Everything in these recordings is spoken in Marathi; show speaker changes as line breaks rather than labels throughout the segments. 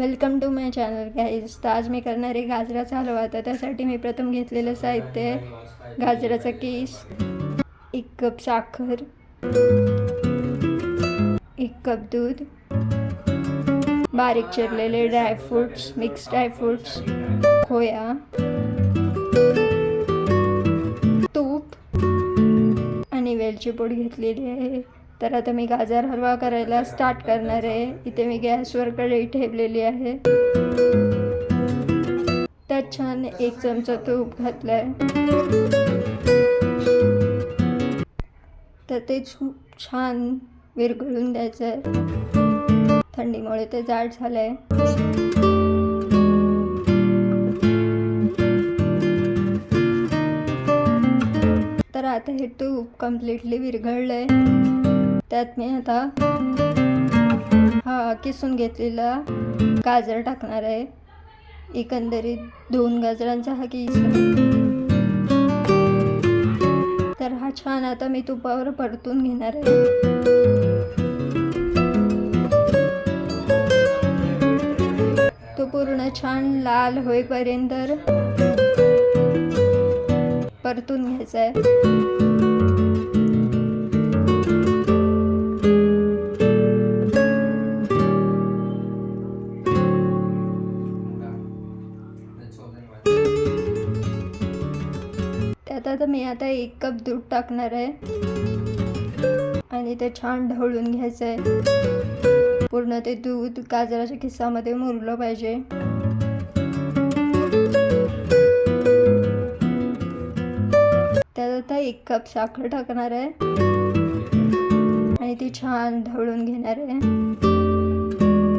Welcome to my channel guys. तर आज मी करणार आहे गाजराचा हलवा. तर त्यासाठी मी प्रथम घेतलेलं साहित्य आहे गाजराचा कीस, 1 कप साखर, 1 कप दूध, बारीक चिरलेले ड्रायफ्रूट्स, मिक्स ड्रायफ्रूट्स, खोया, तूप आणि वेलची पूड घेतलेली आहे. तर आता मी गाजर हलवा करायला स्टार्ट करणार आहे. इथे मी गॅसवर कढई ठेवलेली आहे. त्यात छान 1 चमचा तूप घातलं आहे. तर ते छान विरघळून द्यायचं आहे. थंडीमुळे ते जाड झालं आहे. तर आता हे तूप कम्प्लिटली विरघळलं आहे. त्यात मी आता किसून घेतलेला गाजर टाकणार आहे. एकंदरीत 2 गाजरांचा हा किस आहे. तर हा छान आता मी तुपावर परतून घेणार आहे. तो पूर्ण छान लाल होईपर्यंत परतून घ्यायचा आहे. त्यात आता मी 1 कप दूध टाकणार आहे आणि ते छान ढवळून घ्यायचं आहे. पूर्ण ते दूध गाजराच्या किसामध्ये मुरलं पाहिजे. त्यात आता 1 कप साखर टाकणार आहे आणि ती छान ढवळून घेणार आहे.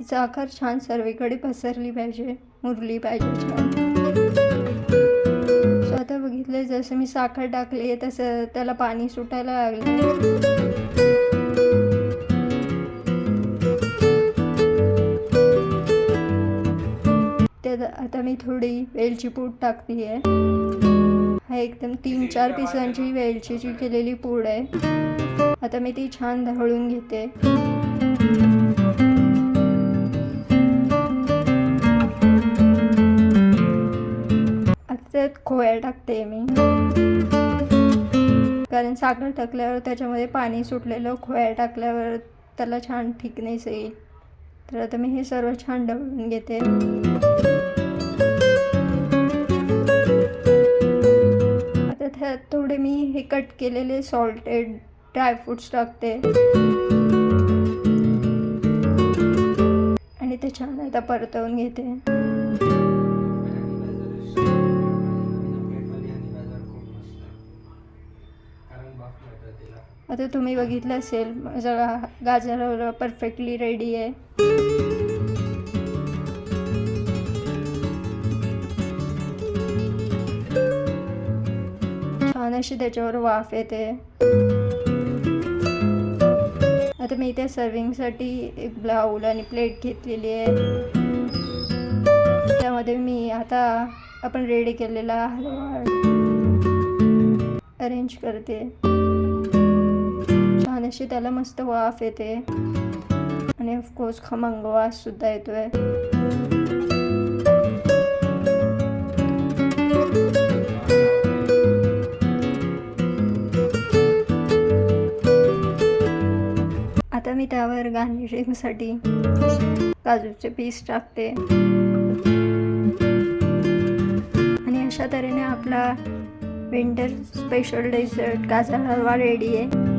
साखर छान सर्वीकडे पसरली पाहिजे, मुरली पाहिजे छान. आता बघितलं जसं मी साखर टाकली तसं त्याला पाणी सुटायला लागलं. त्यात आता मी थोडी वेलची पूड टाकली आहे. हा एकदम 3-4 पिसांची वेलचीची केलेली पूड आहे. आता मी ती छान ढवळून घेते. त्यात खोया टाकते मी, कारण साखर टाकल्यावर त्याच्यामध्ये पाणी सुटलेलं, खोया टाकल्यावर त्याला छान थिकनेस येईल. तर आता मी हे सर्व छान ढवळून घेते. आता त्यात थोडे मी हे कट केलेले सॉल्टेड ड्रायफ्रूट्स टाकते आणि ते छान आता परतवून घेते. आता तुम्ही बघितलं असेल माझा गाजर हलवा परफेक्टली रेडी आहे. छान अशी त्याच्यावर वाफ येते. आता मी इथे सर्विंगसाठी 1 बाउल आणि प्लेट घेतलेली आहे. त्यामध्ये मी आता आपण रेडी केलेला हलवा अरेंज करते. छान अशी त्याला मस्त वाफ येते आणि ऑफकोर्स खमंग वास सुद्धा येतोय. आता मी त्यावर गार्निशिंगसाठी काजूचे पीस टाकते आणि अशा तऱ्हेने आपला विंटर स्पेशल डेझर्ट गाजर हलवा रेडी आहे.